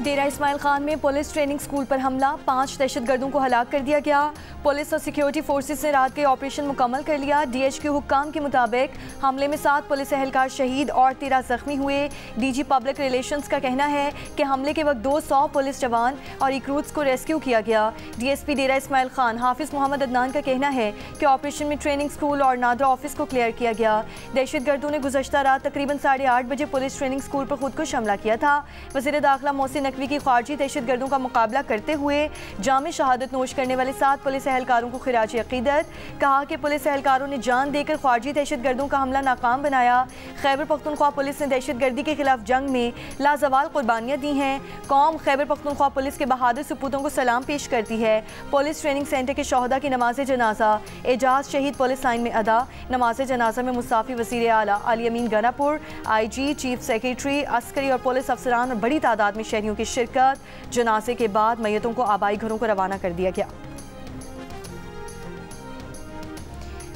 डेरा इस्माइल खान में police training school पर हमला, 5 दहशतगर्दों को हलाक कर दिया गया। पुलिस और सिक्योरिटी फोर्सेस ने रात के ऑपरेशन मुकम्मल कर लिया। DHQ हुक्काम के मुताबिक हमले में 7 पुलिस एहलकार शहीद और 13 जख्मी हुए। DG पब्लिक रिलेशंस का कहना है कि हमले के वक्त 200 पुलिस जवान और रिक्रूट्स को रेस्क्यू किया गया। DSP डेरा इस्माइल खान हाफिज मोहम्मद अदनान का कहना है कि ऑपरेशन में ट्रेनिंग स्कूल और नादरा ऑफिस को क्लियर किया गया। दहशतगर्दों ने गुज़श्ता रात तकरीबन 8:30 बजे पुलिस ट्रेनिंग स्कूल पर खुद को हमला किया था। वज़ीर दाखिला मोहसिन नकवी की खारजी दहशतगर्दों का मुकाबला करते हुए जामे शहादत नोश करने वाले 7 पुलिस एहलकारों को खिराज अकीदत। कहा कि पुलिस एहलकारों ने जान देकर खारजी दहशतगर्दों का हमला नाकाम बनाया। खैबर पख्तूनख्वा पुलिस ने दहशतगर्दी के खिलाफ जंग में लाजवाल कुर्बानियाँ दी हैं। कौम खैबर पख्तूनख्वा पुलिस के बहादुर सपूतों को सलाम पेश करती है। पुलिस ट्रेनिंग सेंटर के शोहदा की नमाज जनाजा एजाज शहीद पुलिस लाइन में अदा। नमाज जनाजा में मुस्ताफी वज़ीर आला अली अमीन गनापुर, IG, चीफ सेक्रेटरी, अस्करी और पुलिस अफसरान और बड़ी तादाद में शहरियों की शिरकत। जनाजे के बाद मैयतों को आबाई घरों को रवाना कर दिया गया।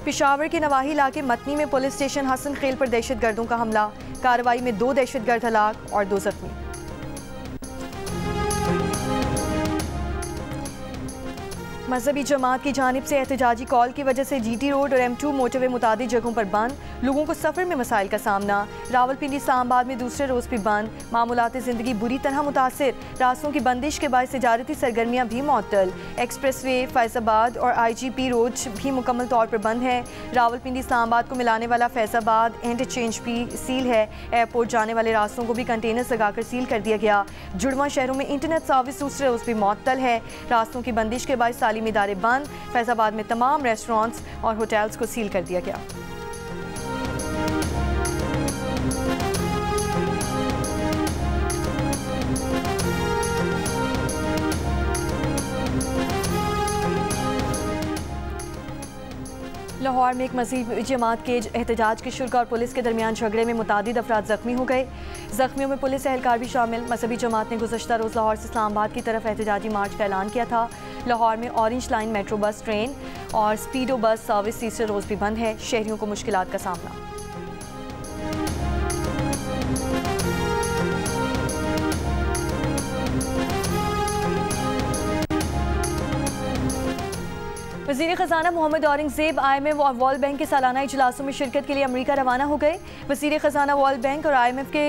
पेशावर के नवाही इलाके मतनी में पुलिस स्टेशन हसन खेल पर दहशतगर्दों का हमला, कार्रवाई में 2 दहशतगर्द हलाक और 2 जख्मी। मजहबी जमात की जानिब से एहतजाजी कॉल की वजह से GT रोड और M2 मोटरवे मुतादिद जगहों पर बंद, लोगों को सफ़र में मसाइल का सामना। रावलपिंडी इस्लामाबाद में दूसरे रोज़ भी बंद, मामूलात ज़िंदगी बुरी तरह मुतासिर। रास्तों की बंदिश के बाद तजारती सरगर्मियाँ भी मुअत्तल। एक्सप्रेसवे फैज़ाबाद और IGP रोड भी मुकम्मल तौर पर बंद है। रावलपिंडी इस्लामाबाद को मिलाने वाला फैज़ाबाद इंटरचेंज भी सील है। एयरपोर्ट जाने वाले रास्तों को भी कंटेनर्स लगाकर सील कर दिया गया। जुड़वा शहरों में इंटरनेट सर्विस दूसरे रोज़ भी मुअत्तल है। रास्तों की बंदिश के बाद तालीमी इदारे बंद। फैज़ाबाद में तमाम रेस्टोरेंट्स और होटल्स को सील कर दिया गया। लाहौर में एक मज़हबी जमात के एहतजाज के शुल्क और पुलिस के दरमियान झगड़े में मुतादिद अफराद ज़ख्मी हो गए। ज़ख्मियों में पुलिस एहलकार भी शामिल। मज़हबी जमात ने गुज़श्ता रोज़ लाहौर से इस्लामाबाद की तरफ एहतजाजी मार्च का ऐलान किया था। लाहौर में orange line metro bus, train और स्पीडो बस सर्विस तीसरे रोज़ भी बंद है। शहरियों को मुश्किलात का सामना। वज़ीर ख़ज़ाना मोहम्मद औरंगज़ेब IMF और वर्ल्ड बैंक के सालाना इजलासों में शिरकत के लिए अमेरिका रवाना हो गए। वज़ीर ख़ज़ाना वर्ल्ड बैंक और IMF के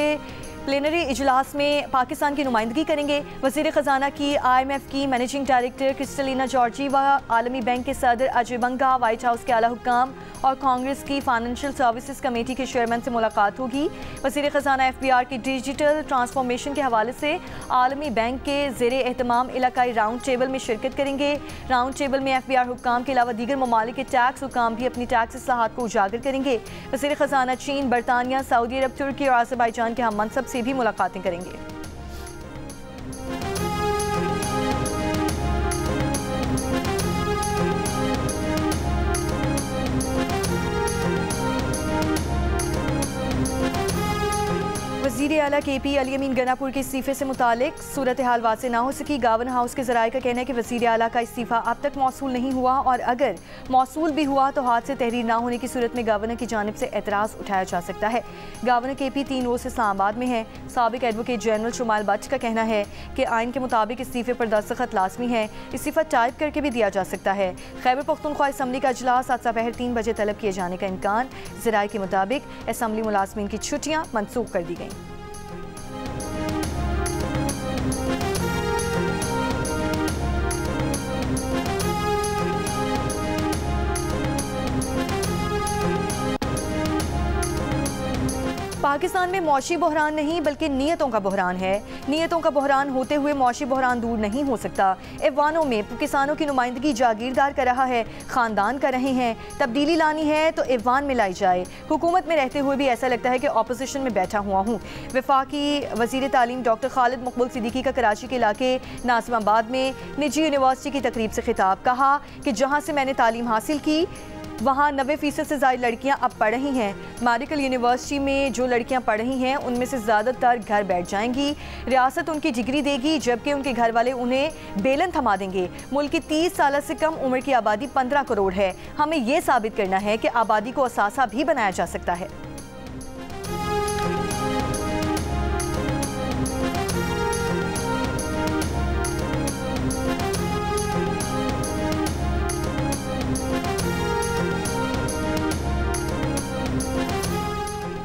प्लेनरी इजलास में पाकिस्तान की नुमाइंदगी करेंगे। वज़ीर ख़ज़ाना की IMF की मैनेजिंग डायरेक्टर क्रिस्टलिना जॉर्जीवा, आलमी बैंक के सदर अजय बंगा, वाइट हाउस के आला हुक्काम और कांग्रेस की फाइनेंशियल सर्विसेज कमेटी के चेयरमैन से मुलाकात होगी। वज़ीर ख़ज़ाना FBR की डिजिटल ट्रांसफॉर्मेशन के हवाले से आलमी बैंक के ज़ेरे एहतमाम इलाकाई राउंड टेबल में शिरकत करेंगे। राउंड टेबल में FBR हुक्काम के अलावा दीगर ममालिक के टैक्स हुक्काम भी अपनी टैक्स इस्लाहात को उजागर करेंगे। वज़ीर ख़ज़ाना चीन, बरतानिया, सऊदी अरब, तुर्की और अज़रबैजान के हम मनसब से भी मुलाकातें करेंगे। वज़ीर आला KP अली अमीन गनापुर के इस्तीफ़े से मुतालिक सूरत हाल वाज़ेह ना हो सकी। गवर्नर हाउस के ज़राए का कहना है कि वज़ीर आला का इस्तीफ़ा अब तक मौसूल नहीं हुआ और अगर मौसूल भी हुआ तो हाथ से तहरीर ना होने की सूरत में गवर्नर की जानिब से एतराज़ उठाया जा सकता है। गवर्नर KP 3 रोज़ से इस्लामाबाद में है। साबिक एडवोकेट जनरल शुमाइल बट का कहना है कि आइन के मुताबिक इस्तीफ़े पर दस्तखत लाजमी है। इस्तीफ़ा टाइप करके भी दिया जा सकता है। खैबर पख्तूनख्वा असम्बली का इजलास आज दोपहर 3 बजे तलब किए जाने का इम्कान। ज़राए के मुताबिक असम्बली मुलाज़मीन की छुट्टियाँ मनसूख कर दी गई। पाकिस्तान में मौशी बहरान नहीं बल्कि नीयतों का बहरान है। नीयतों का बहरान होते हुए मौशी बहरान दूर नहीं हो सकता। ऐवानों में किसानों की नुमाइंदगी जागीरदार कर रहा है, ख़ानदान कर रहे हैं। तब्दीली लानी है तो ऐवान में लाई जाए। हुकूमत में रहते हुए भी ऐसा लगता है कि अपोजिशन में बैठा हुआ हूँ। वफाकी वज़ीर तालीम डॉक्टर खालिद मकबूल सिद्दीकी का कराची के इलाके नाज़िमाबाद में निजी यूनिवर्सिटी की तकरीब से खिताब। कहा कि जहाँ से मैंने तालीम हासिल की वहाँ 90% से ज़्यादा लड़कियाँ अब पढ़ रही हैं। मेडिकल यूनिवर्सिटी में जो लड़कियाँ पढ़ रही हैं उनमें से ज़्यादातर घर बैठ जाएंगी। रियासत उनकी डिग्री देगी जबकि उनके घर वाले उन्हें बेलन थमा देंगे। मुल्क की 30 साल से कम उम्र की आबादी 15 करोड़ है। हमें ये साबित करना है कि आबादी को असासा भी बनाया जा सकता है।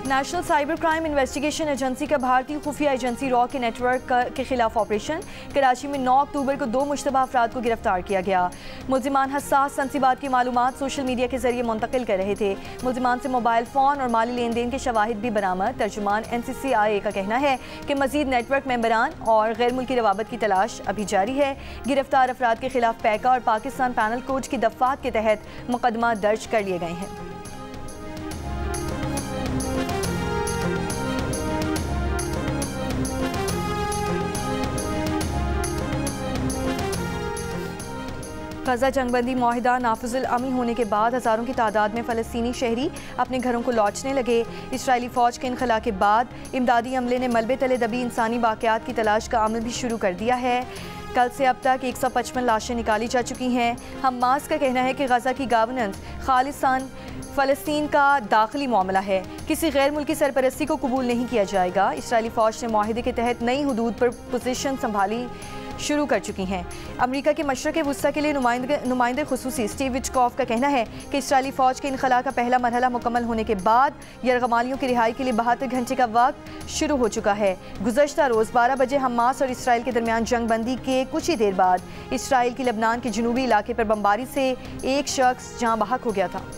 National cyber crime investigation agency का भारतीय खुफिया एजेंसी रॉ के नेटवर्क के खिलाफ ऑपरेशन। कराची में 9 अक्टूबर को 2 मुश्तबा अफराद को गिरफ्तार किया गया। मुल्जिमान हसास तंसीबात की मालूमात सोशल मीडिया के जरिए मुंतकिल कर रहे थे। मुल्जिमान से मोबाइल फ़ोन और माली लेन देन के शवाहिद भी बरामद। तर्जुमान NCCIA का कहना है कि मजीद नेटवर्क मेंबरान और गैर मुल्की रवाबत की तलाश अभी जारी है। गिरफ्तार अफराद के खिलाफ पैका और पाकिस्तान पैनल कोड की दफ़ात के तहत मुकदमा दर्ज कर लिए गए हैं। गजा जंगबंदी मुआहिदा नाफिजुल अमल होने के बाद हज़ारों की तादाद में फ़लस्तीनी शहरी अपने घरों को लौटने लगे। इसराइली फ़ौज के इनखला के बाद इमदादी अमले ने मलबे तले दबी इंसानी बाक़ियात की तलाश का अमल भी शुरू कर दिया है। कल से अब तक 155 लाशें निकाली जा चुकी हैं। हमास का कहना है कि गजा की गवर्नेंस खालिस्तान फ़लस्तीन का दाखिली मामला है, किसी गैर मुल्की सरपरस्ती को कबूल नहीं किया जाएगा। इसराइली फ़ौज ने मुआहिदे के तहत नई हुदूद पर पोजीशन संभाली शुरू कर चुकी हैं। अमेरिका के मशरक़ वुस्ता के लिए नुमाइंदे खुसूसी स्टीव विटकॉफ का कहना है कि इसराइली फ़ौज के इनखला का पहला मरहला मुकम्मल होने के बाद यरगमालियों की रिहाई के लिए 72 घंटे का वक्त शुरू हो चुका है। गुज़श्ता रोज़ 12 बजे हमास और इसराइल के दरमियान जंगबंदी के कुछ ही देर बाद इसराइल की लबनान के जनूबी इलाके पर बमबारी से एक शख्स जाँ बहक हो गया था।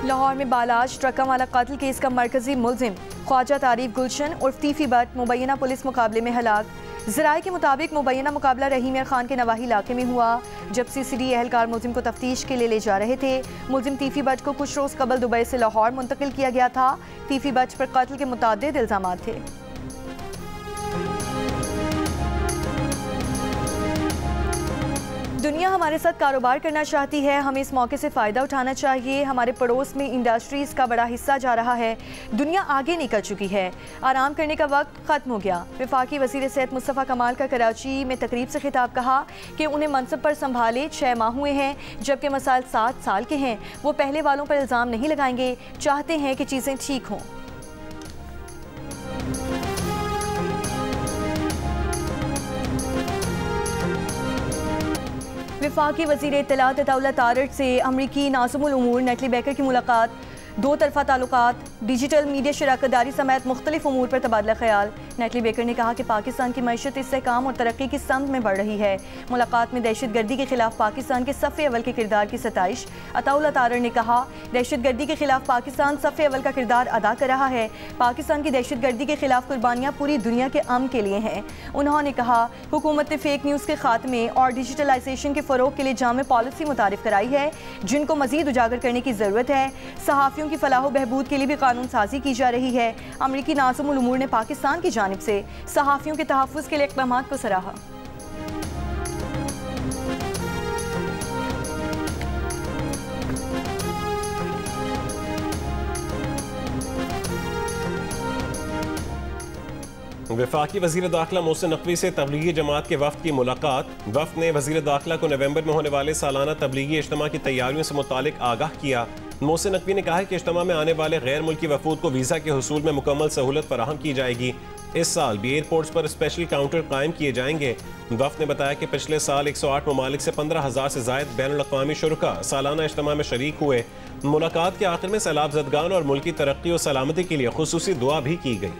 लाहौर में बालाज ट्रका वाला कत्ल केस का मरकजी मुलजिम ख्वाजा तारीफ गुलशन उर्फ तीफी भट्ट मुबैना पुलिस मुकाबले में हलाक। ज़राए के मुताबिक मुबैना मुकाबला रहीम खान के नवाही इलाके में हुआ, जब CCD एहलकार मुलजिम को तफ्तीश के लिए ले जा रहे थे। मुलजिम तीफी भट्ट को कुछ रोज़ कबल दुबई से लाहौर मुंतकिल किया गया था। तीफी भट्ट पर कत्ल के मुतअद्दिद इल्ज़ामात थे। दुनिया हमारे साथ कारोबार करना चाहती है, हमें इस मौके से फ़ायदा उठाना चाहिए। हमारे पड़ोस में इंडस्ट्रीज़ का बड़ा हिस्सा जा रहा है। दुनिया आगे निकल चुकी है, आराम करने का वक्त ख़त्म हो गया। वफाकी वज़ीर सेहत मुस्तफ़ा कमाल का कराची में तकरीब से खिताब कहा कि उन्हें मनसब पर संभाले 6 माह हुए हैं, जबकि मसाइल 7 साल के हैं। वो पहले वालों पर इल्ज़ाम नहीं लगाएंगे, चाहते हैं कि चीज़ें ठीक हों। वफाकी वज़ीर इत्तलात अताउल्लाह तारड़ से अमरीकी नाज़िमुल उमूर नेटली बेकर की मुलाकात। 2 तरफ़ा ताल्लुकात, डिजिटल मीडिया शराकतदारी समेत मुख्तलिफ उमूर पर तबादला ख्याल। नेटली बेकर ने कहा कि पाकिस्तान की मईशत इस्तेहकाम और तरक्की की समत में बढ़ रही है। मुलाकात में दहशत गर्दी के खिलाफ पाकिस्तान के सफ़े अव्वल के किरदार की सताइश। अताउल्लाह तारड़ ने कहा, दहशत गर्दी के खिलाफ पाकिस्तान सफ़े अव्वल का किरदार अदा कर रहा है। पाकिस्तान की दहशत गर्दी के खिलाफ कुर्बानियाँ पूरी दुनिया के अमन के लिए हैं। उन्होंने कहा, हुकूमत ने फ़ेक न्यूज़ के खात्मे और डिजिटलाइजेशन के फ़रोग के लिए जामे पॉलिसी मुतारिफ कराई है, जिनको मज़ीद उजागर करने की ज़रूरत है। सहाफ़ियों की फलाह बहबूद के लिए भी कानून साजी की जा रही है। अमरीकी नाज़िमुल उमूर ने पाकिस्तान की जानिब से सहाफ़ियों के तहफ़्फ़ुज़ के लिए इक़दामात को सराहा। वफाकी वज़ीर दाखिला मोहसिन नकवी से तबलीगी जमात के वफ़द की मुलाकात। वफ़द ने वज़ीर दाखिला को नवंबर में होने वाले सालाना तबलीगी इज्तिमा की तैयारियों से मुतालिक आगाह किया। मोहसिन नकवी ने कहा कि इज्तिमा में आने वाले गैर मुल्की वफूद को वीज़ा के हुसूल में मुकम्मल सहूलत फराहम की जाएगी। इस साल भी एयरपोर्ट्स पर स्पेशल काउंटर कायम किए जाएंगे। वफ़द ने बताया कि पिछले साल 108 ममालिक से 15,000 से ज़ायद बैनुल अक़वामी शुरका सालाना इज्तिमा में शरीक हुए। मुलाकात के आखिर में सैलाब ज़दगान और मुल्की तरक्की और सलामती के लिए खुसूसी दुआ भी की गई।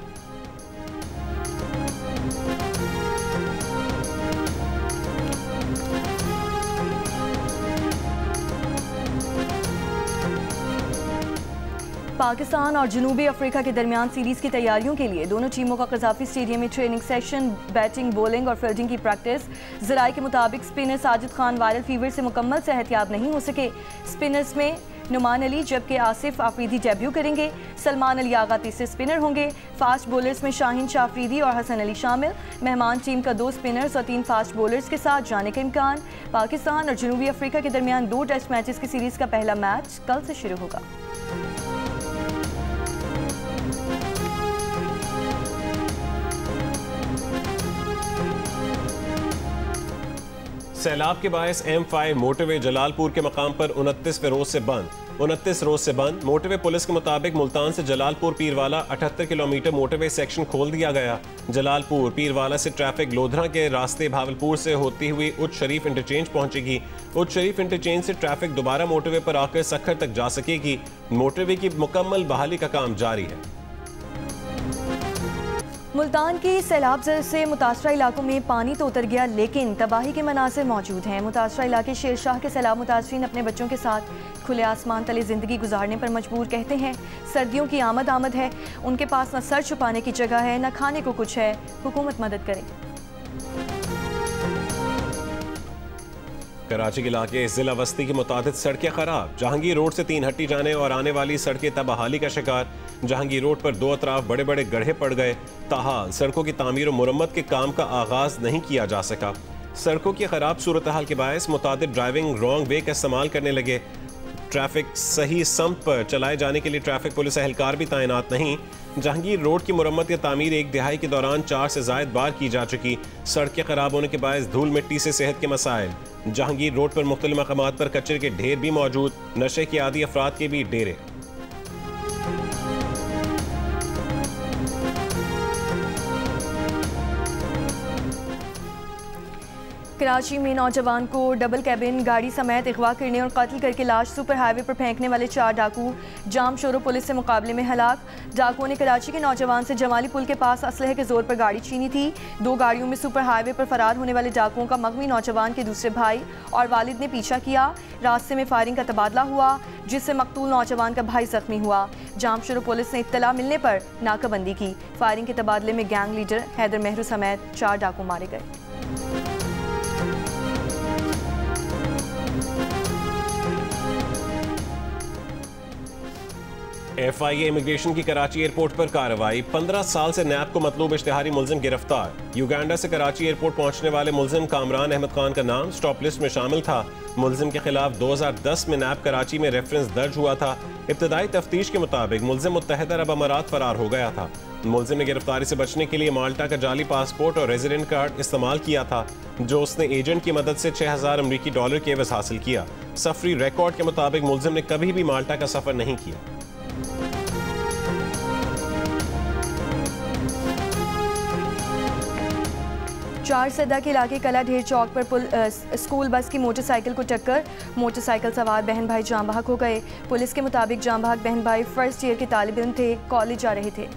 पाकिस्तान और जनूबी अफ्रीका के दरमियान सीरीज़ की तैयारियों के लिए दोनों टीमों का कज़ाफ़ी स्टेडियम में ट्रेनिंग सेशन, बैटिंग, बॉलिंग और फील्डिंग की प्रैक्टिस। ज़राए के मुताबिक spinner Sajid Khan viral fever से मुकम्मल सेहतियाब नहीं हो सके। स्पिनर्स में नुमान अली जबकि आसिफ आफरीदी डेब्यू करेंगे। सलमान अली आगा तीसरे स्पिनर होंगे। फास्ट बॉलर्स में शाहीन शाह आफरीदी और हसन अली शामिल। मेहमान टीम का 2 स्पिनर्स और 3 फास्ट बॉलर्स के साथ जाने का इम्कान। पाकिस्तान और जनूबी अफ्रीका के दरमियान 2 टेस्ट मैचेस की सीरीज़ का पहला मैच कल से शुरू होगा। सैलाब के बायस M5 मोटरवे जलालपुर के मकाम पर 29वें रोज से बंद। 29 रोज से बंद। मोटरवे पुलिस के मुताबिक मुल्तान से Jalalpur Pirwala 78 kilometre motorway section खोल दिया गया। जलालपुर पीरवाला से ट्रैफिक लोधरा के रास्ते भावलपुर से होती हुई उच्च शरीफ इंटरचेंज पहुंचेगी। उच्च शरीफ इंटरचेंज से ट्रैफिक दोबारा मोटरवे पर आकर सखर तक जा सकेगी। मोटरवे की मुकम्मल बहाली का काम जारी है। मुल्तान की सैलाब से मुतासरा इलाकों में पानी तो उतर गया, लेकिन तबाही के मनासिर मौजूद हैं। मुतासरा इलाके शेरशाह के सैलाब मुतासरीन अपने बच्चों के साथ खुले आसमान तले ज़िंदगी गुजारने पर मजबूर। कहते हैं सर्दियों की आमद है, उनके पास न सर छुपाने की जगह है, न खाने को कुछ है। हुकूमत मदद करे। कराची के इलाके जिला वस्ती की मुतादिद सड़कें खराब। जहांगीर रोड से 3 हट्टी जाने और आने वाली सड़कें तबाहाली का शिकार। जहांगीर रोड पर 2 अतराफ बड़े बड़े गड्ढे पड़ गए। ताहाल सड़कों की तामीर और मुरम्मत के काम का आगाज नहीं किया जा सका। सड़कों की खराब सूरत हाल के बायस मुतादिद ड्राइविंग रॉन्ग वे का इस्तेमाल करने लगे। ट्रैफिक सही समत पर चलाए जाने के लिए ट्रैफिक पुलिस एहलकार भी तैनात नहीं। जहांगीर रोड की मुरम्मत या तामीर 1 दिहाई के दौरान 4 से ज़ायद बार की जा चुकी। सड़कें खराब होने के बायस धूल मिट्टी से सेहत के मसाइल। जहांगीर रोड पर मुख्तलिफ मकामात पर कचरे के ढेर भी मौजूद। नशे के आदी अफराद के भी डेरे। कराची में नौजवान को डबल कैबिन गाड़ी समेत अगवा करने और कत्ल करके लाश सुपर हाईवे पर फेंकने वाले 4 डाकू जाम शोरो पुलिस से मुकाबले में हलाक। डाकुओं ने कराची के नौजवान से जमाली पुल के पास असलहे के जोर पर गाड़ी छीनी थी। 2 गाड़ियों में सुपर हाईवे पर फरार होने वाले डाकुओं का मगवी नौजवान के दूसरे भाई और वालिद ने पीछा किया। रास्ते में फायरिंग का तबादला हुआ, जिससे मकतूल नौजवान का भाई जख्मी हुआ। जाम शोरो पुलिस ने इत्तला मिलने पर नाकाबंदी की। फायरिंग के तबादले में गैंग लीडर हैदर मेहरू समेत 4 डाकू मारे गए। FIA इमिग्रेशन की कराची एयरपोर्ट पर कार्रवाई। 15 साल से नैब को मतलूब इश्तिहारी मुलजिम गिरफ्तार। युगांडा से कराची एयरपोर्ट पहुंचने वाले मुलजिम कामरान अहमद खान का नाम स्टॉप लिस्ट में शामिल था। मुलजिम के खिलाफ 2010 में नैब कराची में रेफरेंस दर्ज हुआ था। इब्तदाई तफ्तीश के मुताबिक मुलजिम मुत्तहिदा अरब अमारात फरार हो गया था। मुलजिम ने गिरफ्तारी से बचने के लिए माल्टा का जाली पासपोर्ट और रेजिडेंट कार्ड इस्तेमाल किया था, जो उसने एजेंट की मदद से $6000 अमरीकी के एवज हासिल किया। सफरी रिकॉर्ड के मुताबिक मुलजिम ने कभी भी माल्टा का सफर नहीं किया। चार सदा के इलाके कला ढेर चौक पर स्कूल बस की मोटरसाइकिल को टक्कर। मोटरसाइकिल सवार बहन भाई जान बहक हो गए। पुलिस के मुताबिक जान बहक बहन भाई फर्स्ट ईयर के तालिब इल्म थे, कॉलेज जा रहे थे।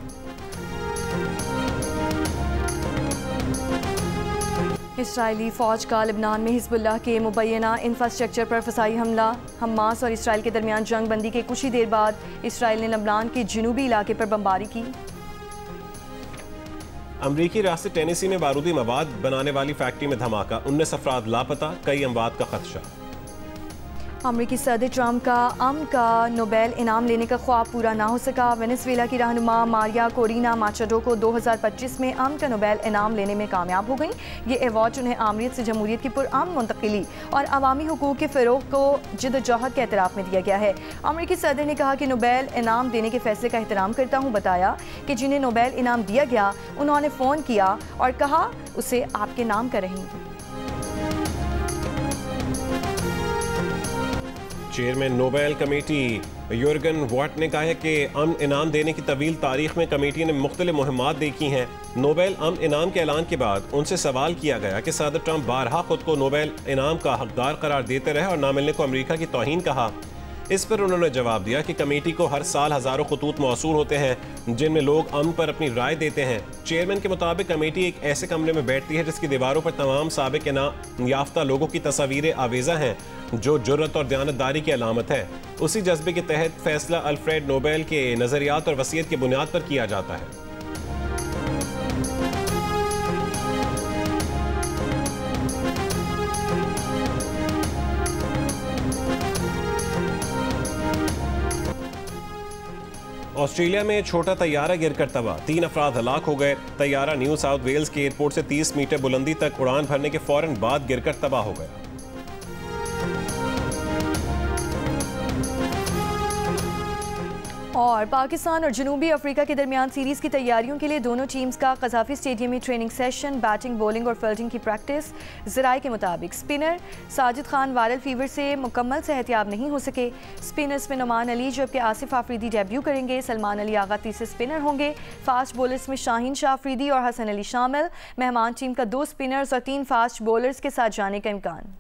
इसराइली फ़ौज का लबनान में हिज़्बुल्लाह के मुबैना इंफ्रास्ट्रक्चर पर फ़साई हमला। हमास और इसराइल के दरमियान जंग बंदी के कुछ ही देर बाद इसराइल ने लबनान के जनूबी इलाके पर बमबारी की। अमरीकी रियासत टेनेसी में बारूदी मवाद बनाने वाली फैक्ट्री में धमाका। 19 अफराद लापता, कई अमवात का खदशा। अमरीकी सदर ट्रंप का अमन का नोबेल इनाम लेने का ख्वाब पूरा ना हो सका। वेनेजुएला की रहनुमा मारिया कोरिना माचाडो को 2025 में अमन का नोबेल इनाम लेने में कामयाब हो गई। ये अवार्ड उन्हें आमरीत से जमहूरियत की पुरअमन मुंतकिली और अवामी हुकूक के फ़रोग़ को जिद्दोजहद के एतराफ़ में दिया गया है। अमरीकी सदर ने कहा कि नोबेल इनाम देने के फैसले का एहतराम करता हूँ। बताया कि जिन्हें नोबेल इनाम दिया गया उन्होंने फ़ोन किया और कहा उसे आपके नाम कर रही हूँ। Chairman Nobel committee Jürgen what ने कहा है कि अमन इनाम देने की तवील तारीख में कमेटी ने मुख्तलिफ मुहिम्मात देखी हैं। नोबेल अमन इनाम के ऐलान के बाद उनसे सवाल किया गया कि सदर ट्रंप बारहा खुद को नोबेल इनाम का हकदार करार देते रहे और ना मिलने को अमेरिका की तौहीन कहा। इस पर उन्होंने जवाब दिया कि कमेटी को हर साल हज़ारों खतूत मौसूल होते हैं जिनमें लोग अमन पर अपनी राय देते हैं। चेयरमैन के मुताबिक कमेटी एक ऐसे कमरे में बैठती है जिसकी दीवारों पर तमाम साबिक इनाम याफ्ता लोगों की तस्वीरें आवेज़ा हैं, जो जुर्रत और दयानतदारी की अलामत है। उसी जज्बे के तहत फैसला अल्फ्रेड नोबेल के नज़रियात और वसीयत की बुनियाद पर किया जाता है। ऑस्ट्रेलिया में छोटा तैयारा गिरकर तबाह, 3 अफराद हलाक हो गए। तैयारा न्यू साउथ वेल्स के एयरपोर्ट से 30 मीटर बुलंदी तक उड़ान भरने के फौरन बाद गिरकर तबाह हो गया। और पाकिस्तान और जनूबी अफ्रीका के दरमियान सीरीज़ की तैयारियों के लिए दोनों टीम्स का कज़ाफ़ी स्टेडियम में ट्रेनिंग सेशन, बैटिंग, बॉलिंग और फील्डिंग की प्रैक्टिस। ज़राए के मुताबिक spinner Sajid Khan viral fever से मुकम्मल सेहतियाब नहीं हो सके। स्पिनर्स में नुमान अली जबकि आसिफ आफरीदी डेब्यू करेंगे। सलमान अली आगा तीसरे स्पिनर होंगे। फास्ट बॉलर्स में शाहीन शाह अफरीदी और हसन अली शामिल। मेहमान टीम का 2 स्पिनर्स और 3 फास्ट बॉलर्स के साथ जाने का इम्कान।